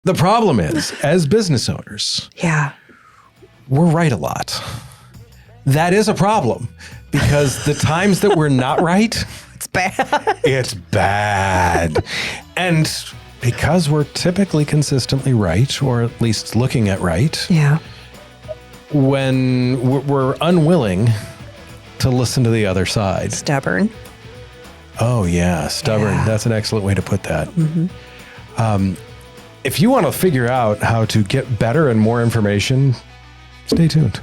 The problem is, as business owners, we're right a lot. That is a problem because the times that we're not right, it's bad. It's bad. And because we're typically consistently right, or at least looking at right, when we're unwilling to listen to the other side. Stubborn. Oh, yeah, stubborn. Yeah. That's an excellent way to put that. Mm-hmm. If you want to figure out how to get better and more information, stay tuned.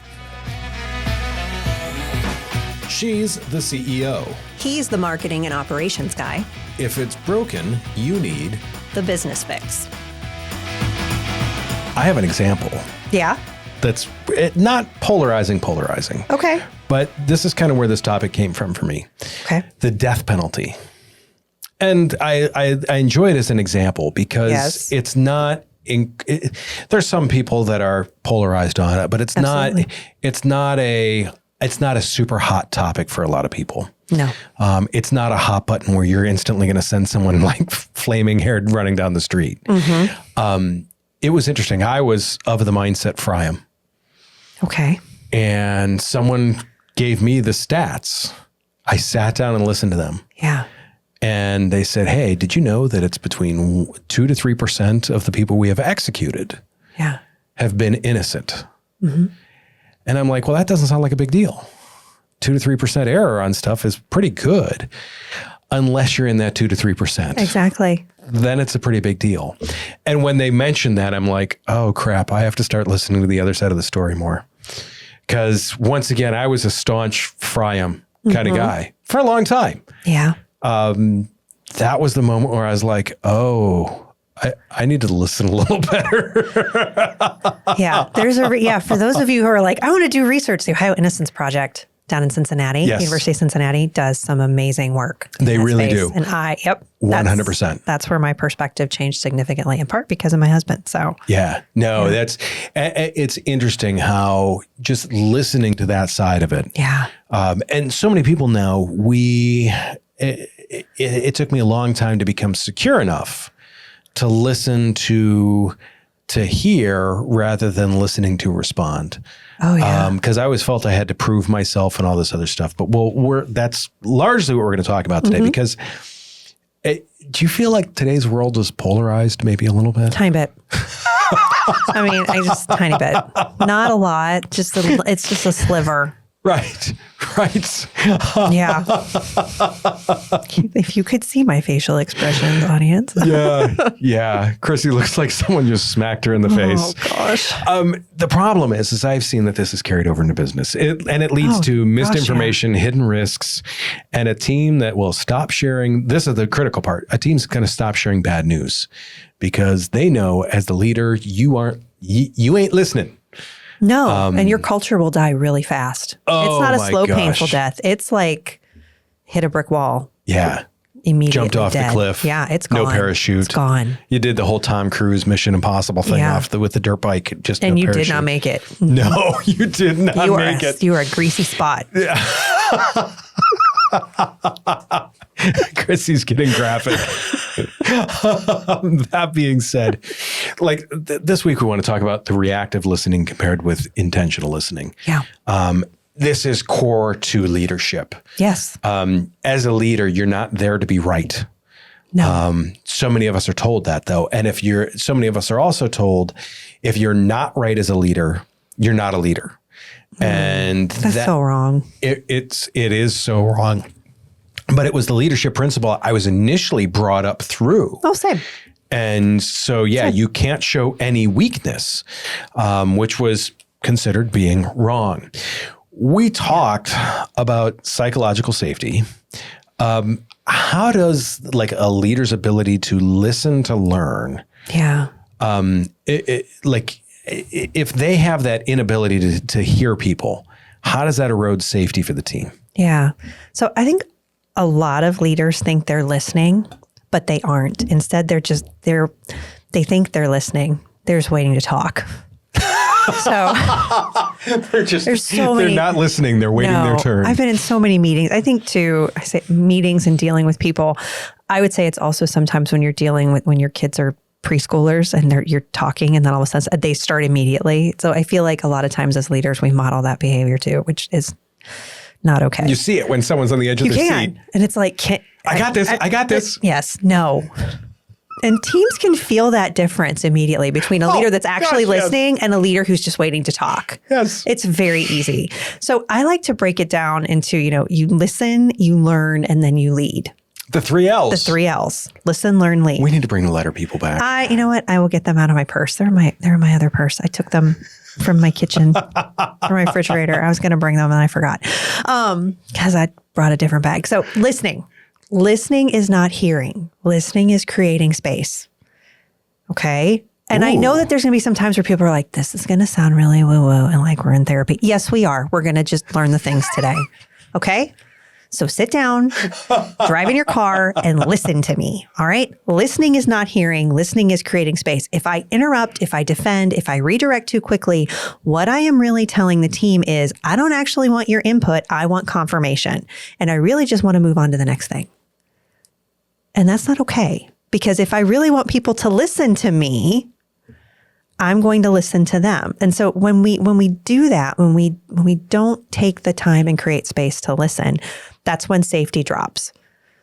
She's the CEO. He's the marketing and operations guy. If it's broken, you need the business fix. I have an example. Yeah? That's not polarizing. Okay. But this is kind of where this topic came from for me. Okay. The death penalty. And I enjoy it as an example because it's not, there's some people that are polarized on it, but it's not a super hot topic for a lot of people. No. It's not a hot button where you're instantly going to send someone like flaming haired running down the street. Mm-hmm. It was interesting. I was of the mindset, fry 'em. Okay. And someone gave me the stats. I sat down and listened to them. Yeah. And they said, hey, did you know that it's between 2 to 3% of the people we have executed have been innocent? Mm-hmm. And I'm like, well, that doesn't sound like a big deal. 2 to 3% error on stuff is pretty good unless you're in that 2 to 3%. Exactly. Then it's a pretty big deal. And when they mentioned that, I'm like, oh, crap, I have to start listening to the other side of the story more. Because once again, I was a staunch fry 'em kind of guy for a long time. Yeah. That was the moment where I was like, oh, I need to listen a little better. For those of you who are like, I want to do research, the Ohio Innocence Project down in Cincinnati, University of Cincinnati does some amazing work. They really do. And 100%. That's where my perspective changed significantly, in part because of my husband. So it's interesting how just listening to that side of it. Yeah. And so many people now, it took me a long time to become secure enough to listen to hear rather than listening to respond. Oh, yeah. Because I always felt I had to prove myself and all this other stuff. But that's largely what we're going to talk about today. Because do you feel like today's world is polarized maybe a little bit? Tiny bit. I mean, tiny bit. Not a lot. It's just a sliver. Right. Yeah. If you could see my facial expressions, audience. Yeah. Chrissy looks like someone just smacked her in the face. Oh, gosh. The problem is I've seen that this is carried over into business. It leads to misinformation, hidden risks, and a team that will stop sharing. This is the critical part. A team's going to stop sharing bad news because they know as the leader, you ain't listening. No, and your culture will die really fast. It's not a slow, painful death. It's like hit a brick wall. Yeah. Immediately jumped off dead. the cliff. Yeah, it's gone. No parachute. It's gone. You did the whole Tom Cruise Mission Impossible thing with the dirt bike. And you parachute. did not make it. No, you did not make it. You were a greasy spot. Yeah. Chrissy's getting graphic. That being said, this week we want to talk about the reactive listening compared with intentional listening. Yeah. This is core to leadership. Yes. As a leader, you're not there to be right. No. So many of us are told that though. And so many of us are also told if you're not right as a leader, you're not a leader. And that's so wrong. It is so wrong. But it was the leadership principle I was initially brought up through. Oh, same. And so, you can't show any weakness, which was considered being wrong. We talked about psychological safety. How does a leader's ability to listen to learn? Yeah. If they have that inability to hear people, how does that erode safety for the team? Yeah. So I think a lot of leaders think they're listening, but they aren't. Instead, they think they're listening. They're just waiting to talk. So they're not listening. They're waiting their turn. I've been in so many meetings. I think I say meetings and dealing with people. I would say it's also sometimes when you're dealing with when your kids are preschoolers and you're talking and then all of a sudden they start immediately. So I feel like a lot of times as leaders, we model that behavior too, which is not okay. You see it when someone's on the edge of their seat. And it's like, I got this. Yes, no. And teams can feel that difference immediately between a leader that's actually listening and a leader who's just waiting to talk. Yes. It's very easy. So I like to break it down into, you listen, you learn, and then you lead. The 3 L's. The 3 L's. Listen, learn, lead. We need to bring the letter people back. You know what? I will get them out of my purse. They're in my other purse. I took them from my kitchen, from my refrigerator. I was going to bring them and I forgot because I brought a different bag. So listening. Listening is not hearing. Listening is creating space. Okay? And I know that there's going to be some times where people are like, this is going to sound really woo-woo and like we're in therapy. Yes, we are. We're going to just learn the things today. Okay? So sit down, drive in your car, and listen to me. All right? Listening is not hearing. Listening is creating space. If I interrupt, if I defend, if I redirect too quickly, what I am really telling the team is, I don't actually want your input. I want confirmation. And I really just want to move on to the next thing. And that's not okay. Because if I really want people to listen to me, I'm going to listen to them. And so when we do that, when we don't take the time and create space to listen, that's when safety drops.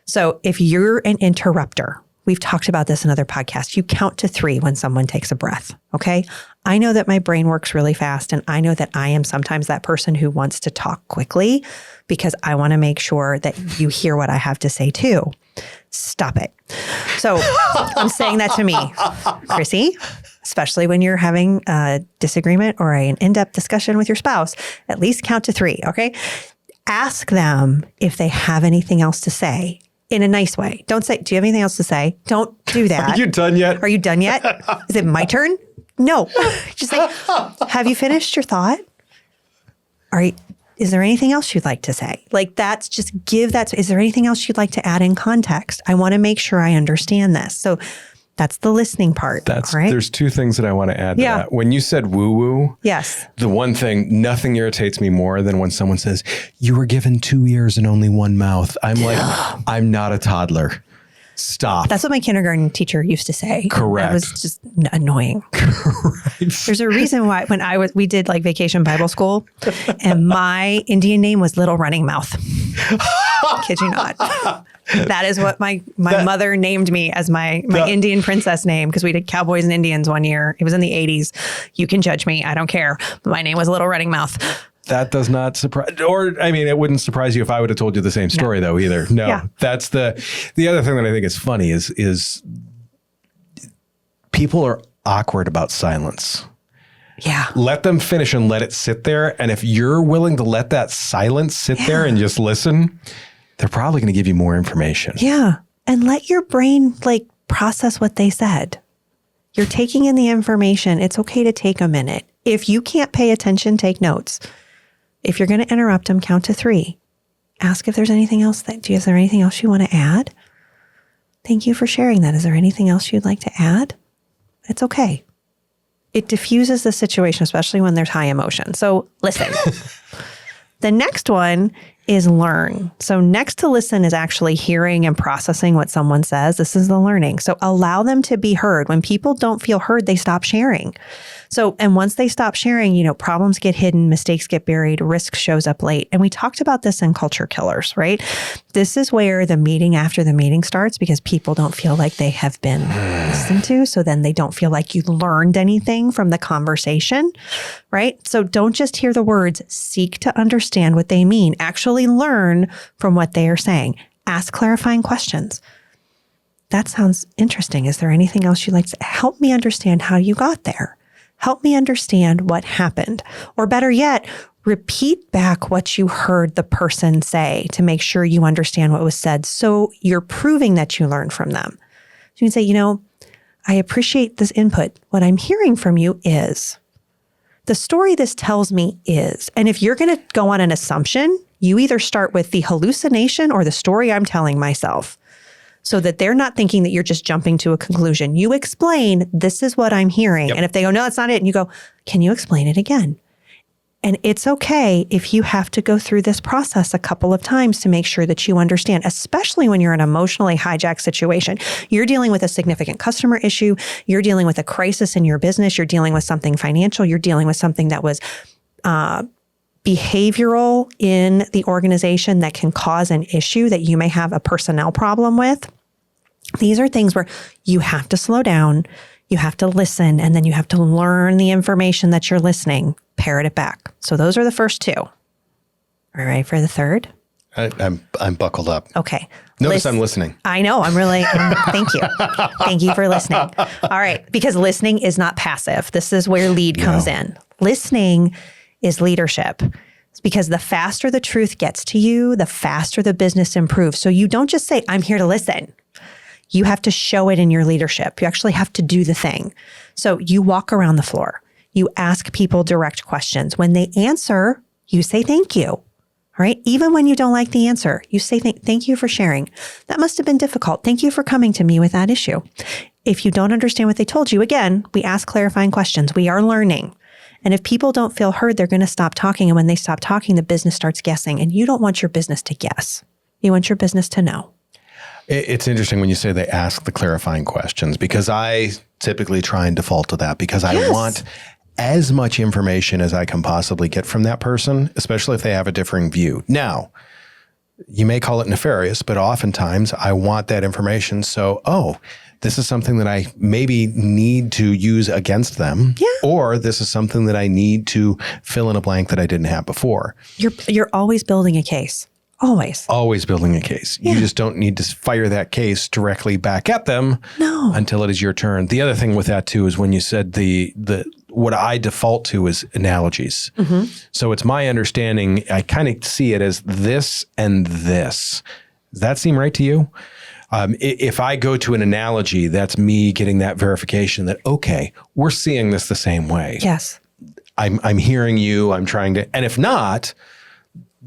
So if you're an interrupter, we've talked about this in other podcasts, you count to 3 when someone takes a breath. Okay. I know that my brain works really fast. And I know that I am sometimes that person who wants to talk quickly because I want to make sure that you hear what I have to say too. Stop it. So I'm saying that to me, Chrissy, especially when you're having a disagreement or an in-depth discussion with your spouse, at least count to 3. Okay. Ask them if they have anything else to say in a nice way. Don't say, do you have anything else to say? Don't do that. Are you done yet? Are you done yet? Is it my turn? No. Just say, have you finished your thought? Is there anything else you'd like to say? Like that's just give that. Is there anything else you'd like to add in context? I want to make sure I understand this. So that's the listening part. Right. There's 2 things that I want to add to that. When you said woo-woo, yes, the one thing, nothing irritates me more than when someone says, you were given 2 ears and only 1 mouth. I'm like, I'm not a toddler. Stop. That's what my kindergarten teacher used to say. Correct. That was just annoying. Correct. There's a reason why when we did like vacation Bible school and my Indian name was Little Running Mouth. Kid you not. That is what my mother named me as my Indian princess name because we did Cowboys and Indians one year. It was in the 80s. You can judge me. I don't care. But my name was Little Running Mouth. That does not surprise, it wouldn't surprise you if I would have told you the same story though either. No, that's the other thing that I think is funny is people are awkward about silence. Yeah. Let them finish and let it sit there. And if you're willing to let that silence sit there and just listen, they're probably going to give you more information. Yeah. And let your brain process what they said. You're taking in the information. It's okay to take a minute. If you can't pay attention, take notes. If you're going to interrupt them, count to 3. Ask if there's anything else. Is there anything else you want to add? Thank you for sharing that. Is there anything else you'd like to add? It's okay. It diffuses the situation, especially when there's high emotion. So listen. The next one is learn. So next to listen is actually hearing and processing what someone says. This is the learning. So allow them to be heard. When people don't feel heard, they stop sharing. So, and once they stop sharing, problems get hidden, mistakes get buried, risk shows up late. And we talked about this in Culture Killers, right? This is where the meeting after the meeting starts because people don't feel like they have been listened to. So then they don't feel like you learned anything from the conversation, right? So don't just hear the words, seek to understand what they mean. Actually learn from what they are saying. Ask clarifying questions. That sounds interesting. Is there anything else you'd like to help me understand how you got there? Help me understand what happened. Or better yet, repeat back what you heard the person say to make sure you understand what was said. So you're proving that you learned from them. So you can say, I appreciate this input. What I'm hearing from you is, the story this tells me is, and if you're going to go on an assumption, you either start with the hallucination or the story I'm telling myself. So that they're not thinking that you're just jumping to a conclusion. You explain, this is what I'm hearing. Yep. And if they go, no, that's not it. And you go, can you explain it again? And it's okay if you have to go through this process a couple of times to make sure that you understand, especially when you're in an emotionally hijacked situation. You're dealing with a significant customer issue. You're dealing with a crisis in your business. You're dealing with something financial. You're dealing with something that was behavioral in the organization that can cause an issue that you may have a personnel problem with. These are things where you have to slow down, you have to listen, and then you have to learn the information that you're listening, parrot it back. So those are the first two. All right, for the third? I'm buckled up. Okay. Notice I'm listening. I know. I'm really, thank you. Thank you for listening. All right. Because listening is not passive. This is where lead comes in. Listening is leadership. It's because the faster the truth gets to you, the faster the business improves. So you don't just say, I'm here to listen. You have to show it in your leadership. You actually have to do the thing. So you walk around the floor. You ask people direct questions. When they answer, you say thank you. All right. Even when you don't like the answer, you say thank you for sharing. That must have been difficult. Thank you for coming to me with that issue. If you don't understand what they told you, again, we ask clarifying questions. We are learning. And if people don't feel heard, they're going to stop talking. And when they stop talking, the business starts guessing. And you don't want your business to guess. You want your business to know. It's interesting when you say they ask the clarifying questions, because I typically try and default to that because I want as much information as I can possibly get from that person, especially if they have a differing view. Now, you may call it nefarious, but oftentimes I want that information. So, this is something that I maybe need to use against them, or this is something that I need to fill in a blank that I didn't have before. You're always building a case. Always building a case. You just don't need to fire that case directly back at them until it is your turn. The other thing with that too is when you said what I default to is analogies. Mm-hmm. So it's my understanding, I kind of see it as this and this. Does that seem right to you? If I go to an analogy, that's me getting that verification that, okay, we're seeing this the same way. Yes. I'm hearing you, I'm trying to, and if not,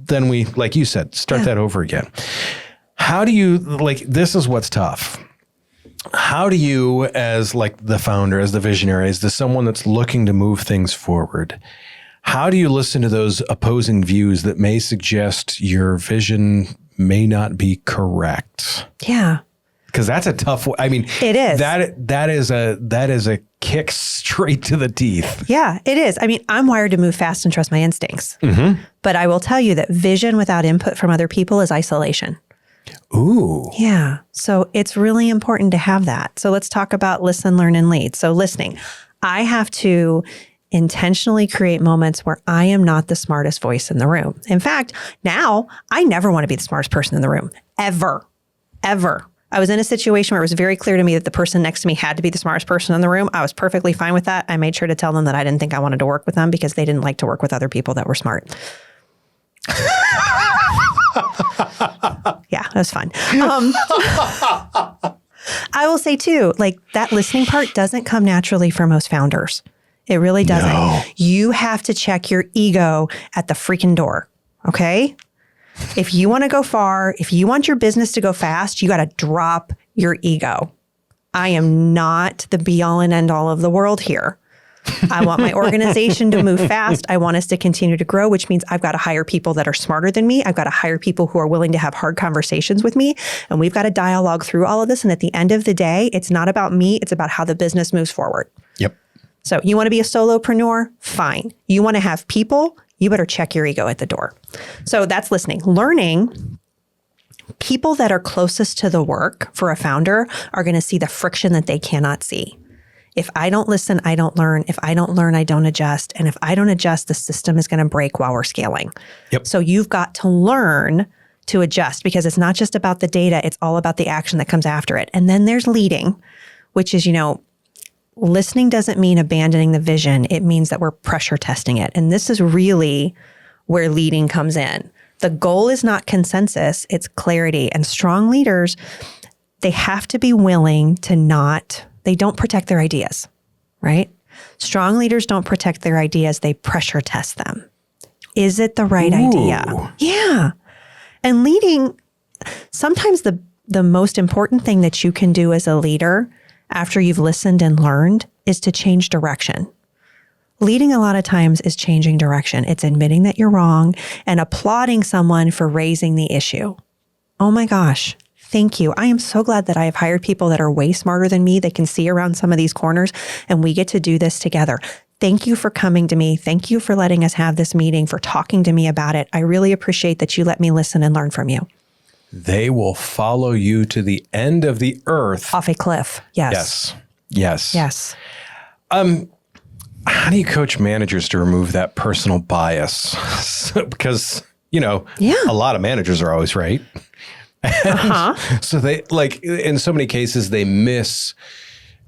then we, like you said, start that over again. How do you, this is what's tough. How do you, as the founder, as the visionary, as someone that's looking to move things forward, how do you listen to those opposing views that may suggest your vision may not be correct? Yeah. Because that's a tough. I mean, it is. That is a kick straight to the teeth. Yeah, it is. I mean, I'm wired to move fast and trust my instincts. Mm-hmm. But I will tell you that vision without input from other people is isolation. Ooh. Yeah. So it's really important to have that. So let's talk about listen, learn, and lead. So listening, I have to intentionally create moments where I am not the smartest voice in the room. In fact, now I never want to be the smartest person in the room, ever. I was in a situation where it was very clear to me that the person next to me had to be the smartest person in the room. I was perfectly fine with that. I made sure to tell them that I didn't think I wanted to work with them because they didn't like to work with other people that were smart. Yeah, that was fun. I will say too, that listening part doesn't come naturally for most founders. It really doesn't. No. You have to check your ego at the freaking door. Okay? If you want to go far, if you want your business to go fast, you got to drop your ego. I am not the be all and end all of the world here. I want my organization to move fast. I want us to continue to grow, which means I've got to hire people that are smarter than me. I've got to hire people who are willing to have hard conversations with me. And we've got to dialogue through all of this. And at the end of the day, it's not about me. It's about how the business moves forward. Yep. So you want to be a solopreneur? Fine. You want to have people? You better check your ego at the door. So that's listening. Learning, people that are closest to the work for a founder are going to see the friction that they cannot see. If I don't listen, I don't learn. If I don't learn, I don't adjust. And if I don't adjust, the system is going to break while we're scaling. Yep. So you've got to learn to adjust because it's not just about the data. It's all about the action that comes after it. And then there's leading, which is, listening doesn't mean abandoning the vision. It means that we're pressure testing it. And this is really where leading comes in. The goal is not consensus, it's clarity. And strong leaders, they have to be willing to they don't protect their ideas, right? Strong leaders don't protect their ideas, they pressure test them. Is it the right idea? Yeah. And leading, sometimes the most important thing that you can do as a leader after you've listened and learned is to change direction. Leading a lot of times is changing direction. It's admitting that you're wrong and applauding someone for raising the issue. Oh my gosh. Thank you. I am so glad that I have hired people that are way smarter than me. They can see around some of these corners and we get to do this together. Thank you for coming to me. Thank you for letting us have this meeting, for talking to me about it. I really appreciate that you let me listen and learn from you. They will follow you to the end of the earth. Off a cliff. Yes. Yes. Yes. How do you coach managers to remove that personal bias? Because, a lot of managers are always right. So they, like, in so many cases, they miss,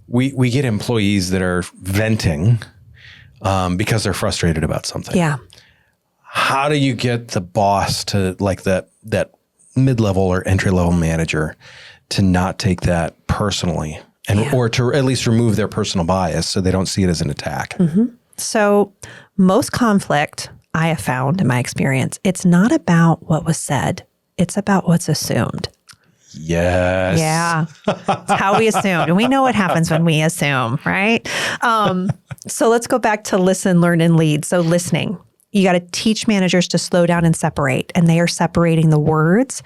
we get employees that are venting because they're frustrated about something. Yeah. How do you get the boss to, like, that mid-level or entry-level manager to not take that personally or to at least remove their personal bias so they don't see it as an attack? Mm-hmm. So most conflict I have found in my experience, it's not about what was said. It's about what's assumed. Yes. Yeah. It's how we assumed. And we know what happens when we assume, right? So let's go back to listen, learn, and lead. So listening. You got to teach managers to slow down and separate. And they are separating the words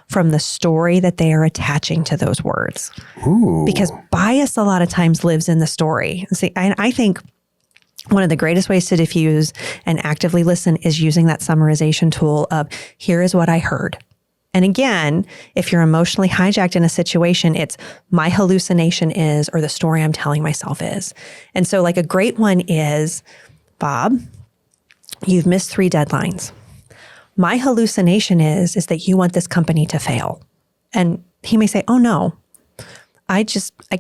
from the story that they are attaching to those words. Ooh. Because bias a lot of times lives in the story. See, I think one of the greatest ways to diffuse and actively listen is using that summarization tool of, here is what I heard. And again, if you're emotionally hijacked in a situation, it's my hallucination is, or the story I'm telling myself is. And so like a great one is, Bob, you've missed 3 deadlines. My hallucination is that you want this company to fail. And he may say, oh no, I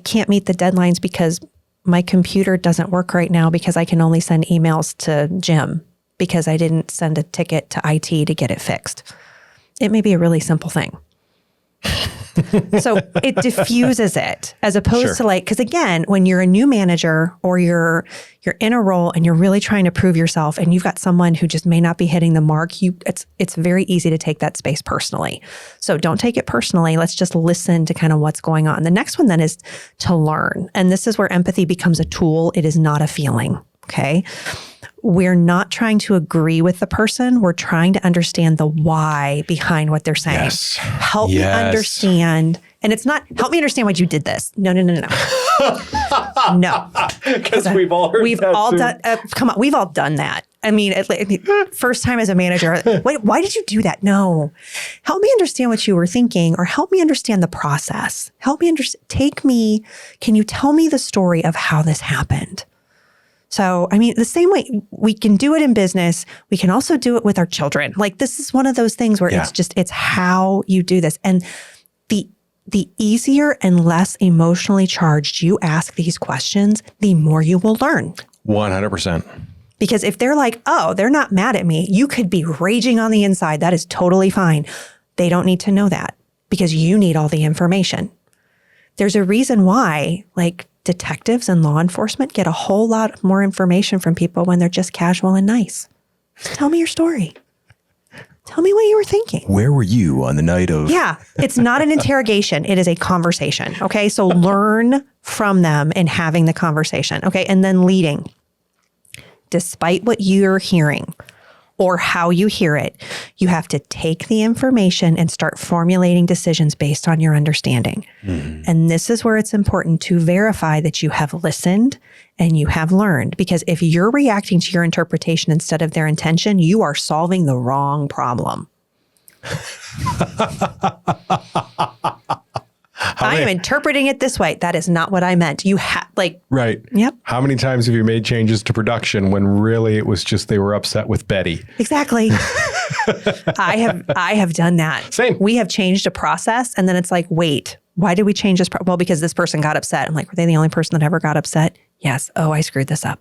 can't meet the deadlines because my computer doesn't work right now because I can only send emails to Jim because I didn't send a ticket to IT to get it fixed. It may be a really simple thing. So it diffuses it as opposed to like, because again, when you're a new manager or you're in a role and you're really trying to prove yourself and you've got someone who just may not be hitting the mark, it's very easy to take that space personally. So don't take it personally. Let's just listen to kind of what's going on. The next one then is to learn. And this is where empathy becomes a tool. It is not a feeling. Okay. We're not trying to agree with the person. We're trying to understand the why behind what they're saying. Yes. Help me understand. And it's not, help me understand why you did this. No. No. Because we've all heard come on, we've all done that. I mean, first time as a manager, wait, why did you do that? No. Help me understand what you were thinking, or help me understand the process. Help me understand, can you tell me the story of how this happened? So, I mean, the same way we can do it in business, we can also do it with our children. Like this is one of those things where it's how you do this. And the easier and less emotionally charged you ask these questions, the more you will learn. 100%. Because if they're like, oh, they're not mad at me, you could be raging on the inside. That is totally fine. They don't need to know that because you need all the information. There's a reason why, like, detectives and law enforcement get a whole lot more information from people when they're just casual and nice. Just tell me your story. Tell me what you were thinking. Where were you on the night of? Yeah, it's not an interrogation. It is a conversation. Okay, so learn from them in having the conversation. Okay, and then leading. Despite what you're hearing or how you hear it, you have to take the information and start formulating decisions based on your understanding. Mm-hmm. And this is where it's important to verify that you have listened and you have learned. Because if you're reacting to your interpretation instead of their intention, you are solving the wrong problem. I am interpreting it this way. That is not what I meant. You have right. Yep. How many times have you made changes to production when really it was just they were upset with Betty? Exactly. I have done that. Same. We have changed a process and then it's like, wait, why did we change this? Well, because this person got upset. I'm like, were they the only person that ever got upset? Yes. Oh, I screwed this up.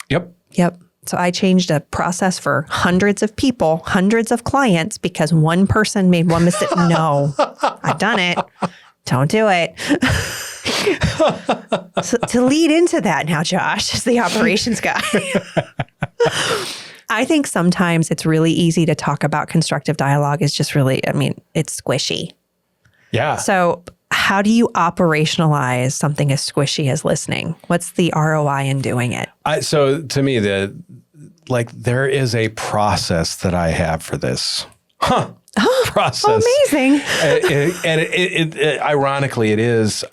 Yep. So I changed a process for hundreds of people, hundreds of clients because one person made one mistake. No, I've done it. Don't do it. So to lead into that now, Josh, is the operations guy. I think sometimes it's really easy to talk about constructive dialogue. It's just really, it's squishy. Yeah. So how do you operationalize something as squishy as listening? What's the ROI in doing it? So to me, there is a process that I have for this. Process. Oh, amazing. And ironically, it is.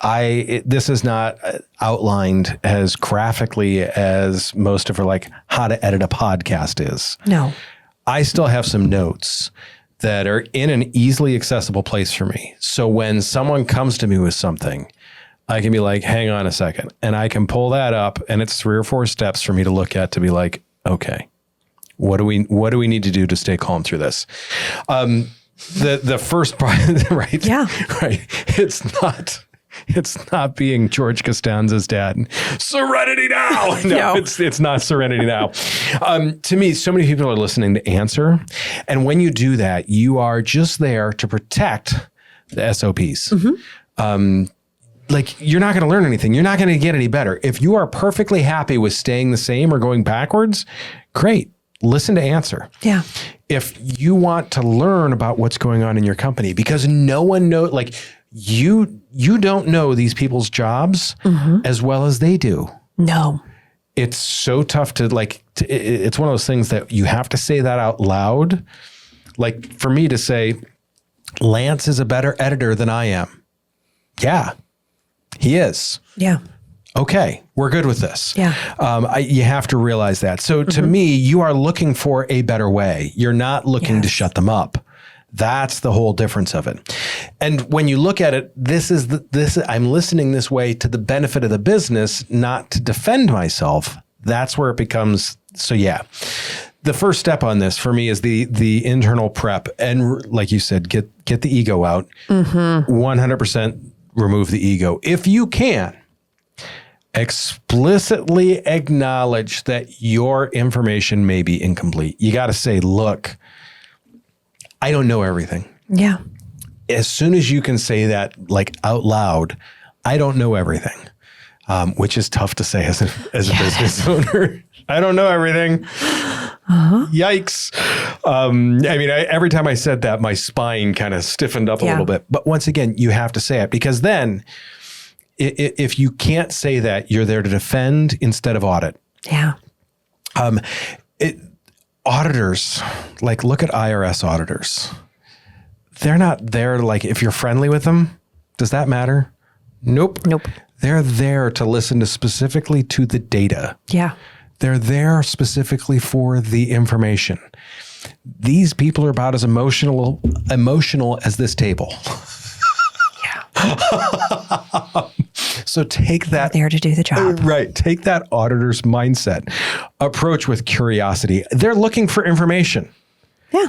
This is not outlined as graphically as most of how to edit a podcast is. No. I still have some notes that are in an easily accessible place for me. So when someone comes to me with something, I can be like, hang on a second. And I can pull that up, and it's 3 or 4 steps for me to look at to be like, okay, what do we need to do to stay calm through this? The first part, right? Yeah. Right. It's not being George Costanza's dad. Serenity now. No. It's not serenity now. To me, so many people are listening to answer. And when you do that, you are just there to protect the SOPs. Mm-hmm. You're not going to learn anything. You're not going to get any better. If you are perfectly happy with staying the same or going backwards, great. Listen to answer. Yeah. If you want to learn about what's going on in your company, because no one knows, you don't know these people's jobs as well as they do. No. It's so tough to it's one of those things that you have to say that out loud. Like for me to say, Lance is a better editor than I am. Yeah, he is. Yeah. Okay, we're good with this. Yeah. You have to realize that. So to me, you are looking for a better way. You're not looking to shut them up. That's the whole difference of it. And when you look at it, I'm listening this way to the benefit of the business, not to defend myself. That's where it becomes. So yeah, the first step on this for me is the internal prep. And like you said, get the ego out. 100% remove the ego. If you can, explicitly acknowledge that your information may be incomplete. You got to say, look, I don't know everything. Yeah. As soon as you can say that out loud, I don't know everything, which is tough to say as a business owner. I don't know everything. Yikes. Every time I said that, my spine kind of stiffened up a little bit. But once again, you have to say it, because then if you can't say that, you're there to defend instead of audit. Yeah. Auditors, look at IRS auditors. They're not there if you're friendly with them. Does that matter? Nope. They're there to listen specifically to the data. Yeah. They're there specifically for the information. These people are about as emotional as this table. So take that. They're there to do the job. Right. Take that auditor's mindset. Approach with curiosity. They're looking for information. Yeah.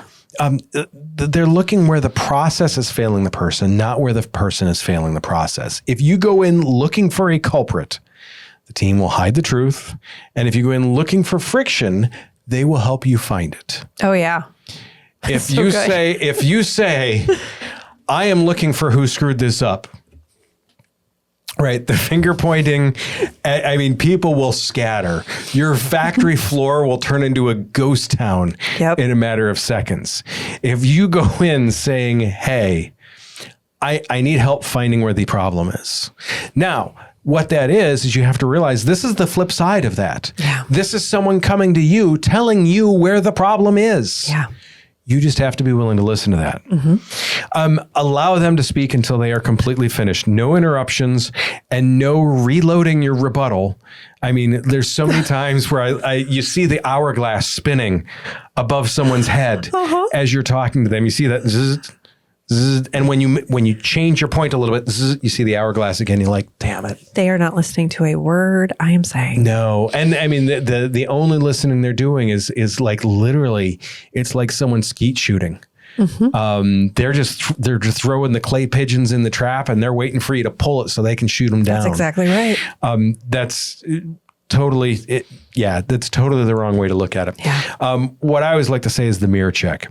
They're looking where the process is failing the person, not where the person is failing the process. If you go in looking for a culprit, the team will hide the truth. And if you go in looking for friction, they will help you find it. Oh, yeah. If you say, I am looking for who screwed this up. Right. The finger pointing. People will scatter. Your factory floor will turn into a ghost town in a matter of seconds. If you go in saying, hey, I need help finding where the problem is. Now, what that is you have to realize this is the flip side of that. Yeah. This is someone coming to you, telling you where the problem is. Yeah. You just have to be willing to listen to that. Allow them to speak until they are completely finished. No interruptions and no reloading your rebuttal. There's so many times where you see the hourglass spinning above someone's head as you're talking to them. You see that zzz, zzz, and when you change your point a little bit, zzz, you see the hourglass again. You're like, damn it. They are not listening to a word I am saying. No. And the only listening they're doing is literally, it's like someone skeet shooting. They're just throwing the clay pigeons in the trap and they're waiting for you to pull it so they can shoot them down. That's exactly right. That's totally that's totally the wrong way to look at it. Yeah. What I always like to say is the mirror check.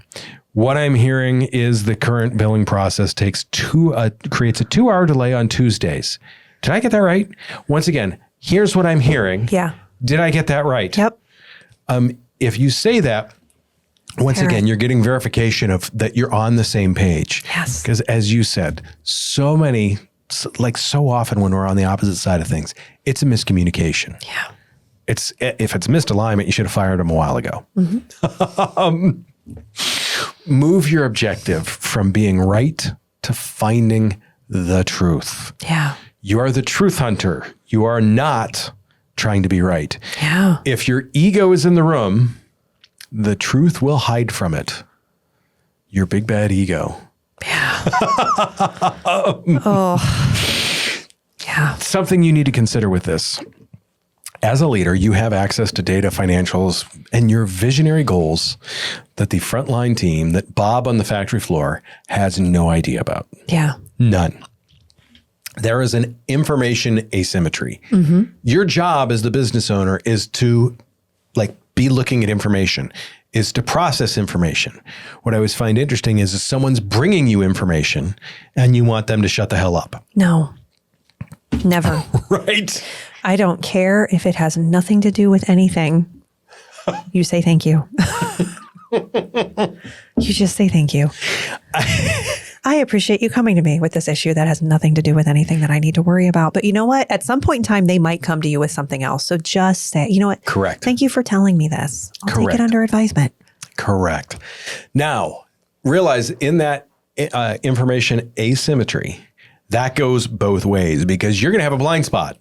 What I'm hearing is the current billing process creates a 2-hour delay on Tuesdays. Did I get that right? Once again, here's what I'm hearing. Yeah. Did I get that right? Yep. If you say that, once again, you're getting verification of that you're on the same page. Yes. Because as you said, so many like so often when we're on the opposite side of things, it's a miscommunication. Yeah. If it's misalignment, you should have fired him a while ago. Move your objective from being right to finding the truth. Yeah. You are the truth hunter. You are not trying to be right. Yeah. If your ego is in the room, the truth will hide from it. Your big bad ego. Yeah. Yeah. Something you need to consider with this. As a leader, you have access to data, financials, and your visionary goals that the frontline team, that Bob on the factory floor has no idea about. Yeah. None. There is an information asymmetry. Your job as the business owner is to be looking at information, is to process information. What I always find interesting is someone's bringing you information and you want them to shut the hell up. No, never. Right? I don't care if it has nothing to do with anything. You say thank you. You just say thank you. I appreciate you coming to me with this issue that has nothing to do with anything that I need to worry about. But you know what? At some point in time, they might come to you with something else. So just say, you know what? Correct. Thank you for telling me this. I'll take it under advisement. Correct. Now, realize in that information asymmetry, that goes both ways because you're going to have a blind spot.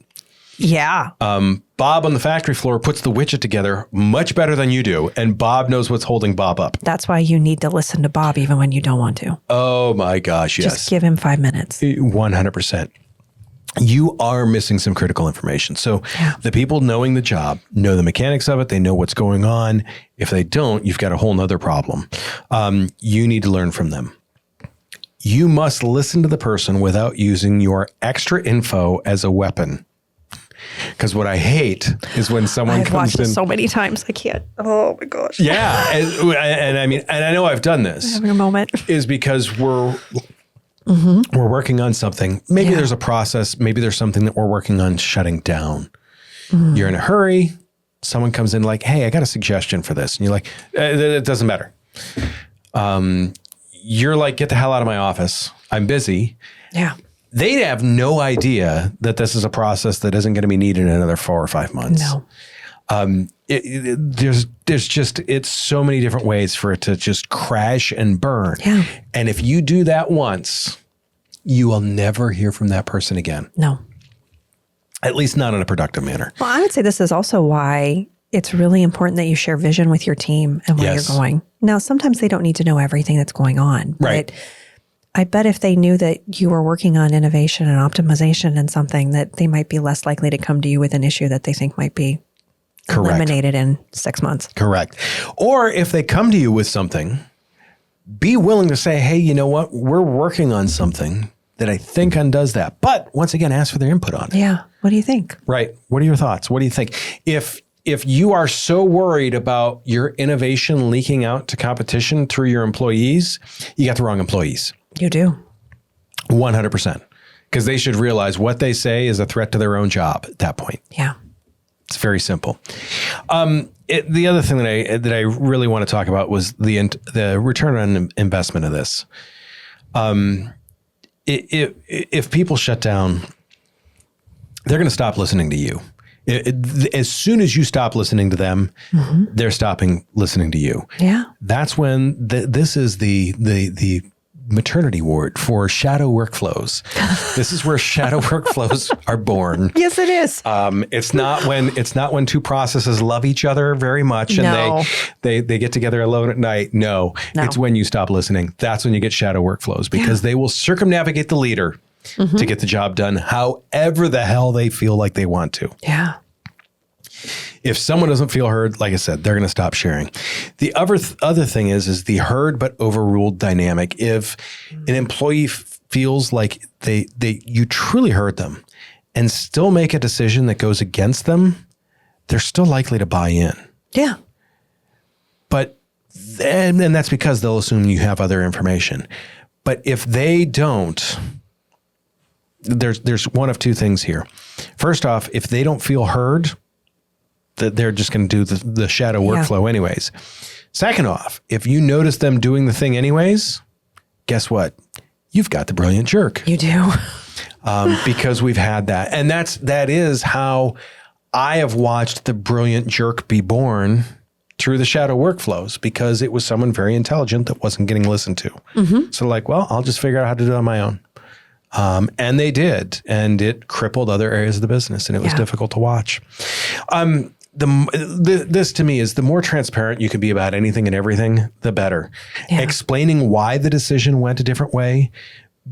Yeah. Bob on the factory floor puts the widget together much better than you do, and Bob knows what's holding Bob up. That's why you need to listen to Bob even when you don't want to. Oh my gosh, yes. Just give him 5 minutes. 100%. You are missing some critical information. So the people knowing the job know the mechanics of it. They know what's going on. If they don't, you've got a whole nother problem. You need to learn from them. You must listen to the person without using your extra info as a weapon. Because what I hate is when someone I've comes watched in. it so many times. I can't. Oh my gosh. Yeah. And I mean, and I know I've done this. Having a moment. Is because we're working on something. Maybe there's a process. Maybe there's something that we're working on shutting down. You're in a hurry. Someone comes in like, hey, I got a suggestion for this. And you're like, it doesn't matter. You're like, get the hell out of my office. I'm busy. Yeah. They have no idea that this is a process that isn't going to be needed in another 4 or 5 months. No. There's just, it's so many different ways for it to just crash and burn. Yeah. And if you do that once, you will never hear from that person again. No. At least not in a productive manner. Well, I would say this is also why it's really important that you share vision with your team and where you're going. Now, sometimes they don't need to know everything that's going on. Right. But I bet if they knew that you were working on innovation and optimization and something, that they might be less likely to come to you with an issue that they think might be eliminated in 6 months. Correct. Or if they come to you with something, be willing to say, hey, you know what? We're working on something that I think undoes that. But once again, ask for their input on it. Yeah. What do you think? Right. What are your thoughts? What do you think? If you are so worried about your innovation leaking out to competition through your employees, you got the wrong employees. You do. 100%. Because they should realize what they say is a threat to their own job at that point. Yeah. It's very simple. The other thing that I really want to talk about was the return on investment of this. If people shut down, they're going to stop listening to you. As soon as you stop listening to them, they're stopping listening to you. Yeah. That's when this is the maternity ward for shadow workflows. This is where shadow workflows are born. Yes, it is. It's not when two processes love each other very much and they get together alone at night. No, it's when you stop listening. That's when you get shadow workflows because they will circumnavigate the leader to get the job done however the hell they feel like they want to. Yeah. If someone doesn't feel heard, like I said, they're going to stop sharing. The other thing is the heard but overruled dynamic. If an employee feels like you truly heard them and still make a decision that goes against them, they're still likely to buy in. Yeah. But and that's because they'll assume you have other information. But if they don't, there's one of two things here. First off, if they don't feel heard, that they're just going to do the shadow workflow anyways. Second off, if you notice them doing the thing anyways, guess what? You've got the brilliant jerk. You do. because we've had that. And that is how I have watched the brilliant jerk be born through the shadow workflows, because it was someone very intelligent that wasn't getting listened to. Mm-hmm. So like, well, I'll just figure out how to do it on my own. And they did, and it crippled other areas of the business, and it was difficult to watch. This to me is the more transparent you can be about anything and everything, the better. Yeah. Explaining why the decision went a different way,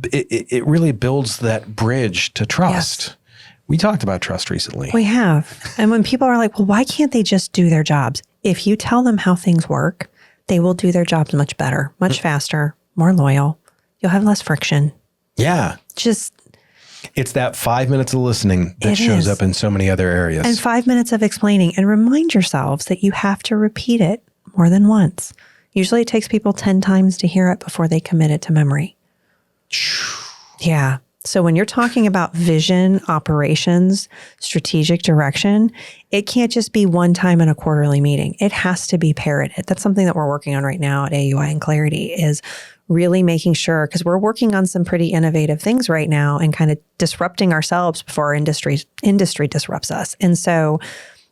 it really builds that bridge to trust. Yes. We talked about trust recently. We have. And when people are like, well, why can't they just do their jobs? If you tell them how things work, they will do their jobs much better, much faster, more loyal. You'll have less friction. Yeah. It's that 5 minutes of listening that shows up in so many other areas. And 5 minutes of explaining, and remind yourselves that you have to repeat it more than once. Usually it takes people 10 times to hear it before they commit it to memory. Yeah. So when you're talking about vision, operations, strategic direction, it can't just be one time in a quarterly meeting. It has to be parroted. That's something that we're working on right now at AUI and Clarity, is really making sure, because we're working on some pretty innovative things right now and kind of disrupting ourselves before our industry disrupts us. And so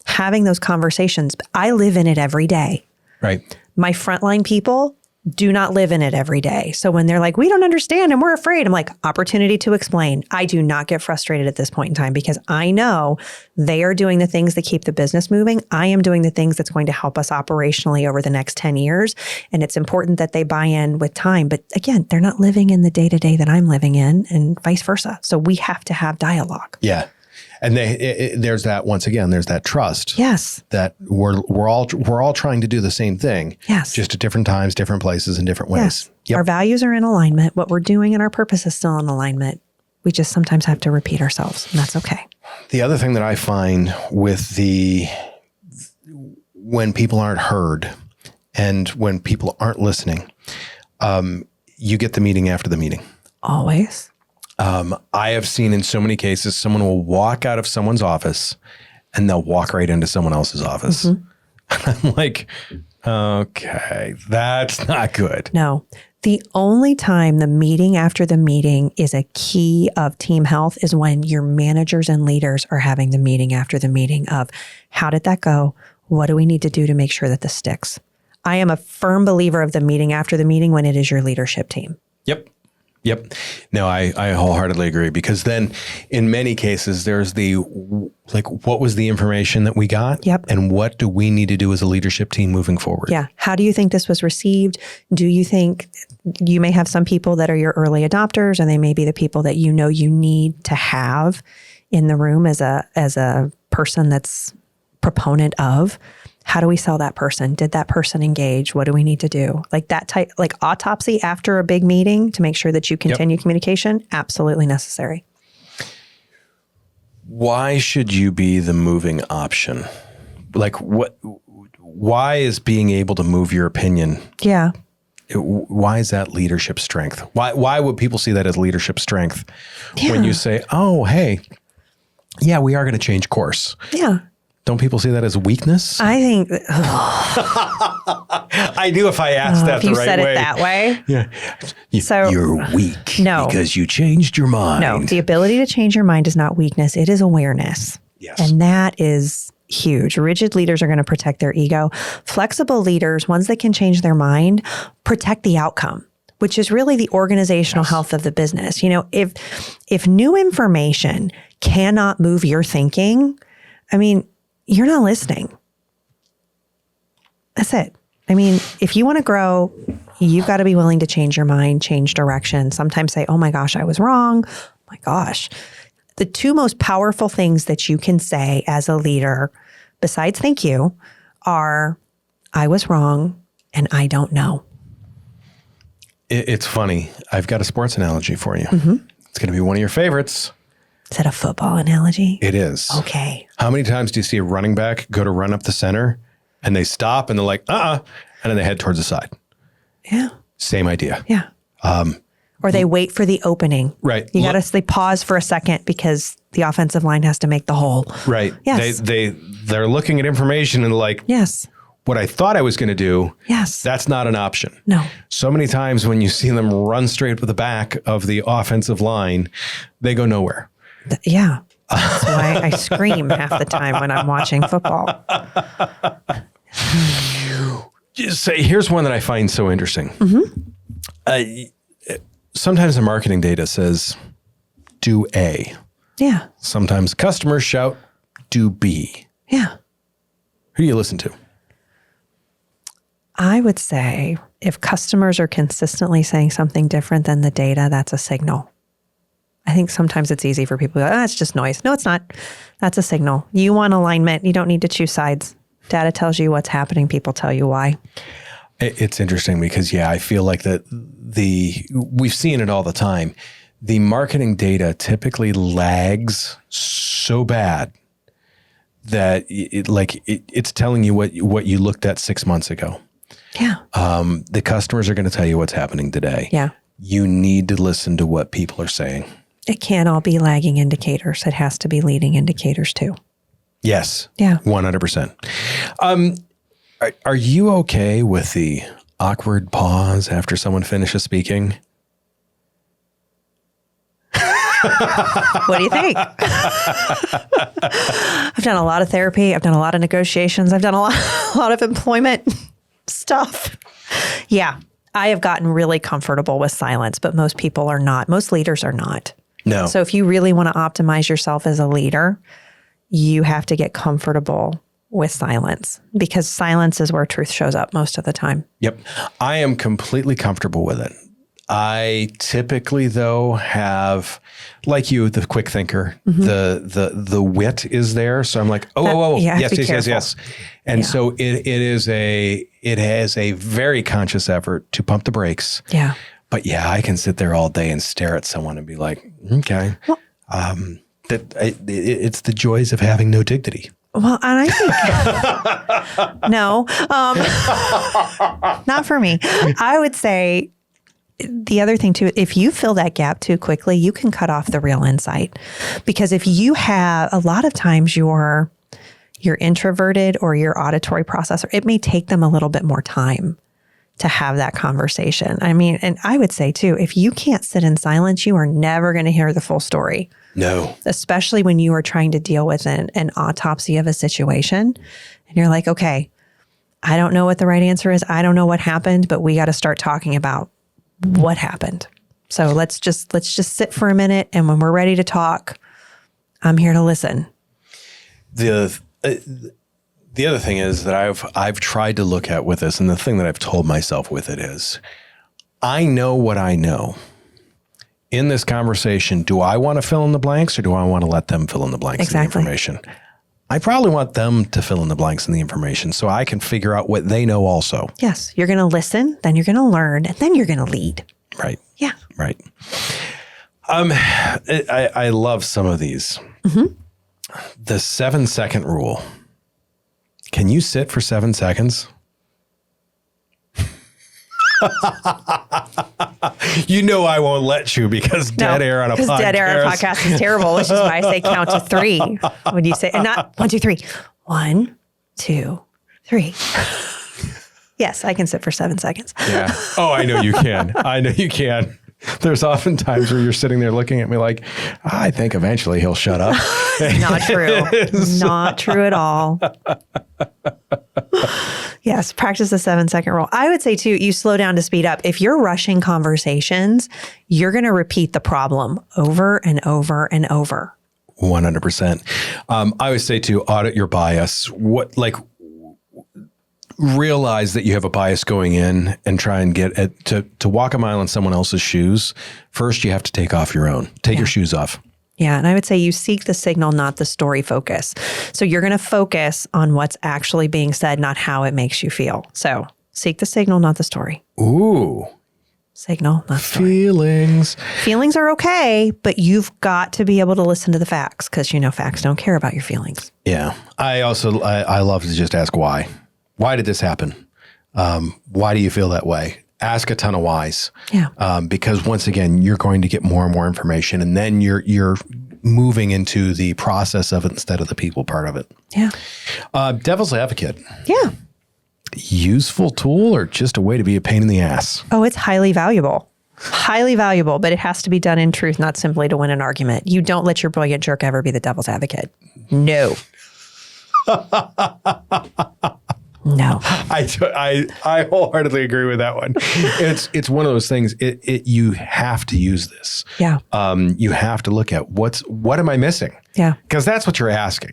having those conversations, I live in it every day. Right. My frontline people do not live in it every day. So when they're like, we don't understand and we're afraid, I'm like, opportunity to explain. I do not get frustrated at this point in time, because I know they are doing the things that keep the business moving. I am doing the things that's going to help us operationally over the next 10 years. And it's important that they buy in with time. But again, they're not living in the day-to-day that I'm living in, and vice versa. So we have to have dialogue. Yeah. And there's that, once again, there's that trust. Yes. That we're all trying to do the same thing. Yes. Just at different times, different places, in different ways. Yes. Yep. Our values are in alignment. What we're doing and our purpose is still in alignment. We just sometimes have to repeat ourselves, and that's okay. The other thing that I find with when people aren't heard and when people aren't listening, you get the meeting after the meeting. Always. I have seen in so many cases, someone will walk out of someone's office and they'll walk right into someone else's office. Mm-hmm. I'm like, okay, that's not good. No. The only time the meeting after the meeting is a key of team health is when your managers and leaders are having the meeting after the meeting of, how did that go? What do we need to do to make sure that this sticks? I am a firm believer of the meeting after the meeting when it is your leadership team. Yep. No, I wholeheartedly agree, because then in many cases, there's what was the information that we got? Yep. And what do we need to do as a leadership team moving forward? Yeah. How do you think this was received? Do you think you may have some people that are your early adopters, and they may be the people that you know you need to have in the room as a person that's proponent of? How do we sell that person? Did that person engage? What do we need to do? Like that type, like autopsy after a big meeting to make sure that you continue communication, absolutely necessary. Why should you be the moving option? Like why is being able to move your opinion? Yeah. Why is that leadership strength? Why would people see that as leadership strength when you say, oh, hey, yeah, we are going to change course? Yeah. Don't people see that as weakness? I think. I knew if I asked that the right way. You said it that way. Yeah. You're weak because you changed your mind. No, the ability to change your mind is not weakness. It is awareness. Yes. And that is huge. Rigid leaders are going to protect their ego. Flexible leaders, ones that can change their mind, protect the outcome, which is really the organizational health of the business. You know, if new information cannot move your thinking, I mean, you're not listening. That's it. I mean, if you want to grow, you've got to be willing to change your mind, change direction. Sometimes say, oh my gosh, I was wrong. Oh my gosh. The two most powerful things that you can say as a leader, besides thank you, are I was wrong and I don't know. It's funny. I've got a sports analogy for you. Mm-hmm. It's going to be one of your favorites. Is that a football analogy? It is. Okay. How many times do you see a running back go to run up the center and they stop and they're like, and then they head towards the side? Yeah. Same idea. Yeah. Or they wait for the opening. Right. They pause for a second because the offensive line has to make the hole. Right. Yes. They're looking at information and like, yes, what I thought I was going to do, yes, that's not an option. No. So many times when you see them run straight for the back of the offensive line, they go nowhere. Yeah. That's why I scream half the time when I'm watching football. Just say, here's one that I find so interesting. Sometimes the marketing data says, do A. Yeah. Sometimes customers shout, do B. Yeah. Who do you listen to? I would say if customers are consistently saying something different than the data, that's a signal. I think sometimes it's easy for people to go, it's just noise. No, it's not. That's a signal. You want alignment. You don't need to choose sides. Data tells you what's happening. People tell you why. It's interesting because, I feel like we've seen it all the time. The marketing data typically lags so bad that it's telling you what you looked at 6 months ago. Yeah. The customers are going to tell you what's happening today. Yeah. You need to listen to what people are saying. It can't all be lagging indicators. It has to be leading indicators too. Yes. Yeah. 100%. Are you okay with the awkward pause after someone finishes speaking? What do you think? I've done a lot of therapy. I've done a lot of negotiations. I've done a lot of employment stuff. Yeah. I have gotten really comfortable with silence, but most people are not. Most leaders are not. No. So if you really want to optimize yourself as a leader, you have to get comfortable with silence because silence is where truth shows up most of the time. Yep. I am completely comfortable with it. I typically, though, have, like you, the quick thinker, the wit is there. So I'm like, yes. And so it has a very conscious effort to pump the brakes. Yeah. But I can sit there all day and stare at someone and be like, okay. Well, it's the joys of having no dignity. Well, and I think, no, not for me. I would say the other thing too, if you fill that gap too quickly, you can cut off the real insight. Because if you have, a lot of times you're introverted or your auditory processor, it may take them a little bit more time to have that conversation. I mean, and I would say too, if you can't sit in silence, you are never going to hear the full story. No. Especially when you are trying to deal with an autopsy of a situation and you're like, okay, I don't know what the right answer is. I don't know what happened, but we got to start talking about what happened. So let's just sit for a minute. And when we're ready to talk, I'm here to listen. The other thing is that I've tried to look at with this, and the thing that I've told myself with it is, I know what I know. In this conversation, do I want to fill in the blanks or do I want to let them fill in the blanks in the information? I probably want them to fill in the blanks in the information so I can figure out what they know also. Yes. You're going to listen, then you're going to learn, and then you're going to lead. Right. Yeah. Right. I love some of these. Mm-hmm. The 7-second rule. Can you sit for 7 seconds? I won't let you because dead air on a podcast. Because dead air on a podcast is terrible, which is why I say count to 3. When you say, and not 1, 2, 3. 1, 2, 3. Yes, I can sit for 7 seconds. Yeah. Oh, I know you can. I know you can. There's often times where you're sitting there looking at me like, I think eventually he'll shut up. Not true. Not true at all. Yes, practice the 7-second rule. I would say too, you slow down to speed up. If you're rushing conversations, you're going to repeat the problem over and over and over. 100%. I always say to audit your bias. Realize that you have a bias going in and try and get it to walk a mile in someone else's shoes. First, you have to take off your own. Take your shoes off. Yeah. And I would say you seek the signal, not the story focus. So you're going to focus on what's actually being said, not how it makes you feel. So seek the signal, not the story. Ooh. Signal, not story. Feelings. Feelings are okay, but you've got to be able to listen to the facts because, facts don't care about your feelings. Yeah. I love to just ask why. Why did this happen? Why do you feel that way? Ask a ton of whys. Yeah. Because once again, you're going to get more and more information, and then you're moving into the process of it instead of the people part of it. Yeah. Devil's advocate. Yeah. useful tool or just a way to be a pain in the ass? Oh, it's highly valuable. Highly valuable, but it has to be done in truth, not simply to win an argument. You don't let your brilliant jerk ever be the devil's advocate. No. No. I wholeheartedly agree with that one. It's one of those things. You have to use this. Yeah. You have to look at what am I missing? Yeah. Because that's what you're asking.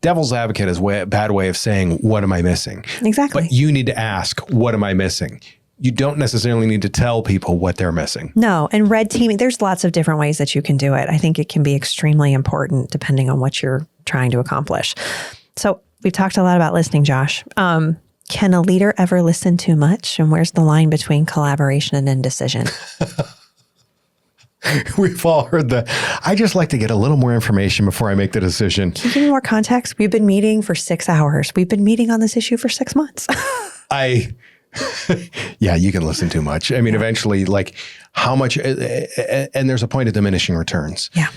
Devil's advocate is a bad way of saying, what am I missing? Exactly. But you need to ask, what am I missing? You don't necessarily need to tell people what they're missing. No. And red teaming, there's lots of different ways that you can do it. I think it can be extremely important depending on what you're trying to accomplish. So we've talked a lot about listening, Josh. Can a leader ever listen too much? And where's the line between collaboration and indecision? We've all heard that. I just like to get a little more information before I make the decision. Can you give me more context? We've been meeting for 6 hours. We've been meeting on this issue for 6 months. Yeah, you can listen too much. I mean, eventually, like how much, and there's a point of diminishing returns. Yeah.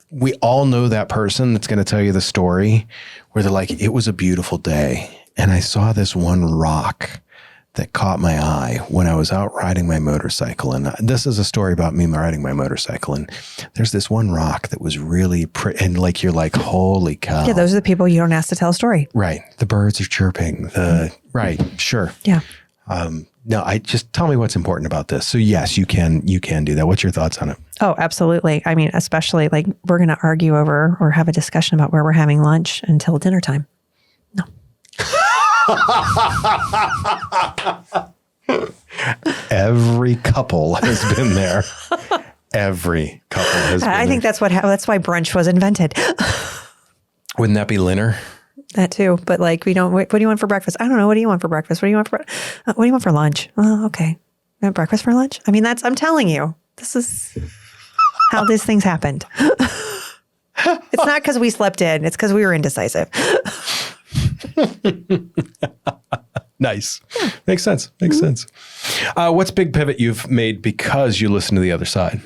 We all know that person that's going to tell you the story where they're like, it was a beautiful day. And I saw this one rock that caught my eye when I was out riding my motorcycle. And this is a story about me riding my motorcycle. And there's this one rock that was really pretty. And like, you're like, holy cow. Yeah, those are the people you don't ask to tell a story. Right. The birds are chirping. Right. Sure. Yeah. No, just tell me what's important about this. So yes, you can do that. What's your thoughts on it? Oh, absolutely. I mean, especially like we're going to argue over or have a discussion about where we're having lunch until dinner time. No. Every couple has been there. Every couple has been I think there. that's why brunch was invented. Wouldn't that be Linner? That too. But like, what do you want for breakfast? I don't know. What do you want for breakfast? What do you want for lunch? Oh, okay. You want breakfast for lunch? I mean, I'm telling you, this is how these things happened. It's not because we slept in. It's because we were indecisive. Nice. Makes sense. Makes sense. What's big pivot you've made because you listened to the other side?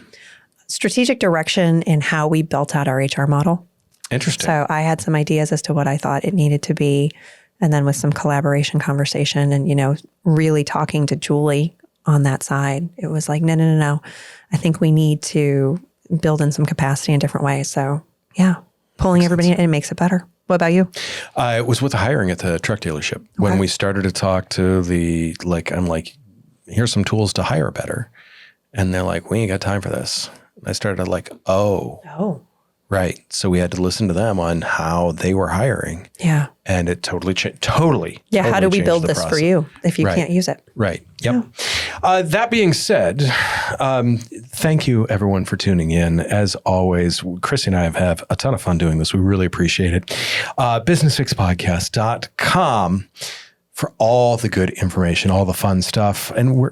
Strategic direction in how we built out our HR model. Interesting. So I had some ideas as to what I thought it needed to be. And then with some collaboration conversation and, really talking to Julie on that side, it was like, no. I think we need to build in some capacity in different ways. So yeah, pulling everybody in, it makes it better. What about you? It was with the hiring at the truck dealership. Okay. When we started to talk to I'm like, here's some tools to hire better. And they're like, we ain't got time for this. I started like, oh. Right. So we had to listen to them on how they were hiring. Yeah. And it totally changed. Totally. Yeah. How do we build this for you if you can't use it? Right. Yep. Yeah. That being said, thank you everyone for tuning in. As always, Chrissy and I have a ton of fun doing this. We really appreciate it. businessfixpodcast.com for all the good information, all the fun stuff. And we're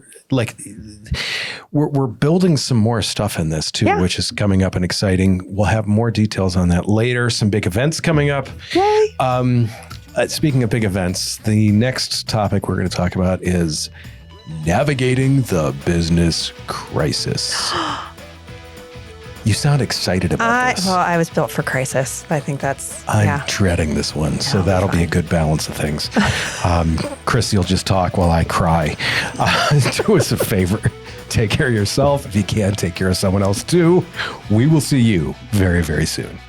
building some more stuff in this too, which is coming up and exciting. We'll have more details on that later. Some big events coming up. Yay. Speaking of big events, the next topic we're going to talk about is navigating the business crisis. You sound excited about this. Well, I was built for crisis. I think I'm dreading this one, so that'll be a good balance of things. Chris, you'll just talk while I cry. Do us a favor. Take care of yourself. If you can, take care of someone else too. We will see you very, very soon.